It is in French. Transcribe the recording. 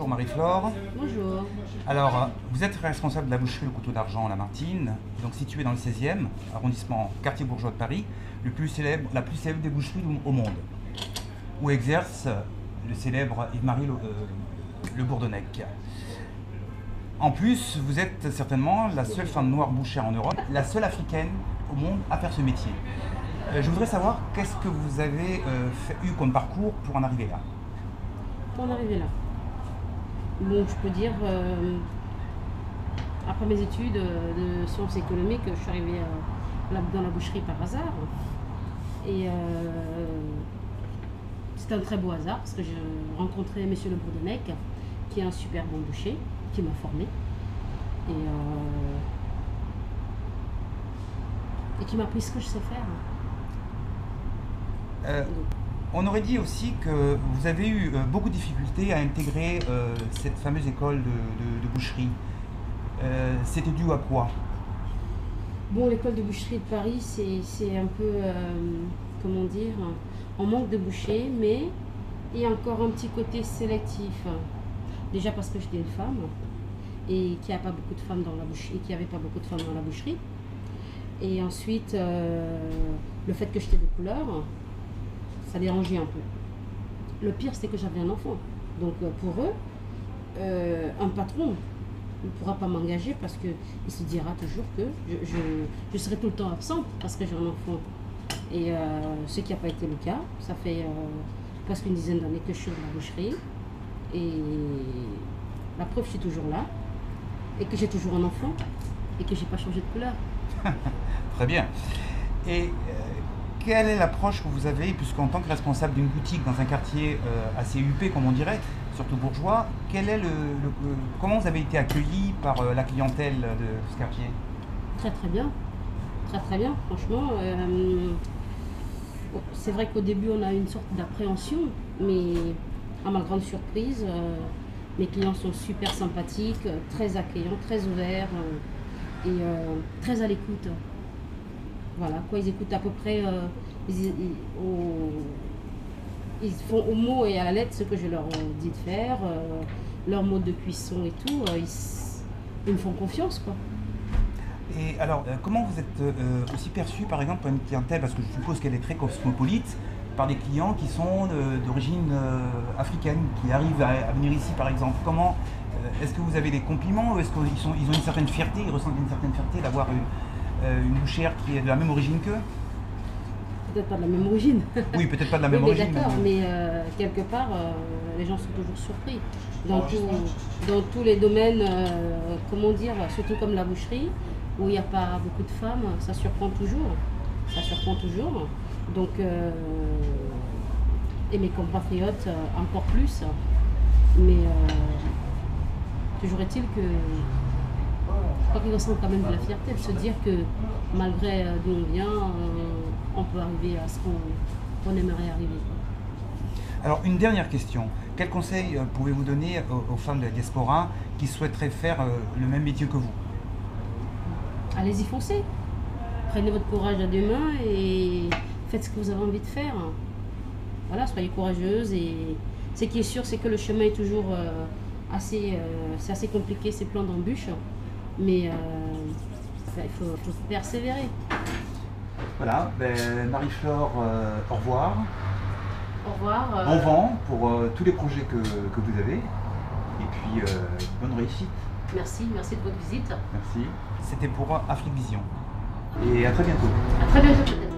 Bonjour Marie-Flore. Bonjour. Alors, vous êtes responsable de la boucherie Le Couteau d'Argent à Lamartine, donc située dans le 16e arrondissement, quartier bourgeois de Paris, la plus célèbre des boucheries au monde, où exerce le célèbre Yves-Marie Le Bourdonnec. En plus, vous êtes certainement la seule femme noire bouchère en Europe, la seule africaine au monde à faire ce métier. Je voudrais savoir qu'est-ce que vous avez eu comme parcours pour en arriver là. Pour en arriver là. Bon, je peux dire, après mes études de sciences économiques, je suis arrivée dans la boucherie par hasard. Et c'était un très beau hasard parce que j'ai rencontré M. Le Bourdonnec, qui est un super bon boucher, qui m'a formée. Et qui m'a appris ce que je sais faire. On aurait dit aussi que vous avez eu beaucoup de difficultés à intégrer cette fameuse école de boucherie. C'était dû à quoi? Bon, l'école de boucherie de Paris, c'est un peu, comment dire, on manque de bouchers, mais il y a encore un petit côté sélectif. Déjà parce que j'étais une femme et qu'il n'y a pas beaucoup de femmes dans la boucherie, qu'il n'y avait pas beaucoup de femmes dans la boucherie. Et ensuite, le fait que j'étais de couleur, ça dérangeait un peu. Le pire, c'était que j'avais un enfant. Donc pour eux, un patron ne pourra pas m'engager parce qu'il se dira toujours que je serai tout le temps absente parce que j'ai un enfant. Et ce qui n'a pas été le cas. Ça fait presque une dizaine d'années que je suis dans la boucherie. Et la preuve, je suis toujours là. Et que j'ai toujours un enfant. Et que je n'ai pas changé de couleur. Très bien. Et quelle est l'approche que vous avez, puisqu'en tant que responsable d'une boutique dans un quartier assez huppé, comme on dirait, surtout bourgeois, comment vous avez été accueilli par la clientèle de ce quartier? Très très bien. Très très bien, franchement. C'est vrai qu'au début, on a une sorte d'appréhension, mais à ma grande surprise, mes clients sont super sympathiques, très accueillants, très ouverts et très à l'écoute. Voilà, quoi, ils écoutent à peu près, ils font au mot et à la lettre ce que je leur dis de faire, leur mode de cuisson et tout, ils me font confiance, quoi. Et alors, comment vous êtes aussi perçu, par exemple, par une clientèle, parce que je suppose qu'elle est très cosmopolite, par des clients qui sont d'origine africaine, qui arrivent à venir ici, par exemple. Comment, est-ce que vous avez des compliments, ou est-ce qu'ils ont une certaine fierté, ils ressentent une certaine fierté d'avoir une bouchère qui est de la même origine qu'eux? Peut-être pas de la même origine. Oui, peut-être pas de la même oui, origine. D'accord, mais quelque part, les gens sont toujours surpris. Dans tous les domaines, comment dire, surtout comme la boucherie, où il n'y a pas beaucoup de femmes, ça surprend toujours. Ça surprend toujours. Donc, et mes compatriotes encore plus. Mais toujours est-il que je crois qu'ils ressentent quand même de la fierté de se dire que malgré d'où on vient, on peut arriver à ce qu'on aimerait arriver. Alors, une dernière question. Quel conseil pouvez-vous donner aux femmes de la diaspora qui souhaiteraient faire le même métier que vous? Allez-y, foncez. Prenez votre courage à deux mains et faites ce que vous avez envie de faire. Voilà, soyez courageuse. Et ce qui est sûr, c'est que le chemin est toujours assez compliqué, c'est plein d'embûches. Mais il faut persévérer. Voilà, Marie-Flore, au revoir. Au revoir. Bon vent pour tous les projets que vous avez. Et puis, bonne réussite. Merci de votre visite. Merci. C'était pour Afrique Vision. Et à très bientôt. À très bientôt peut-être.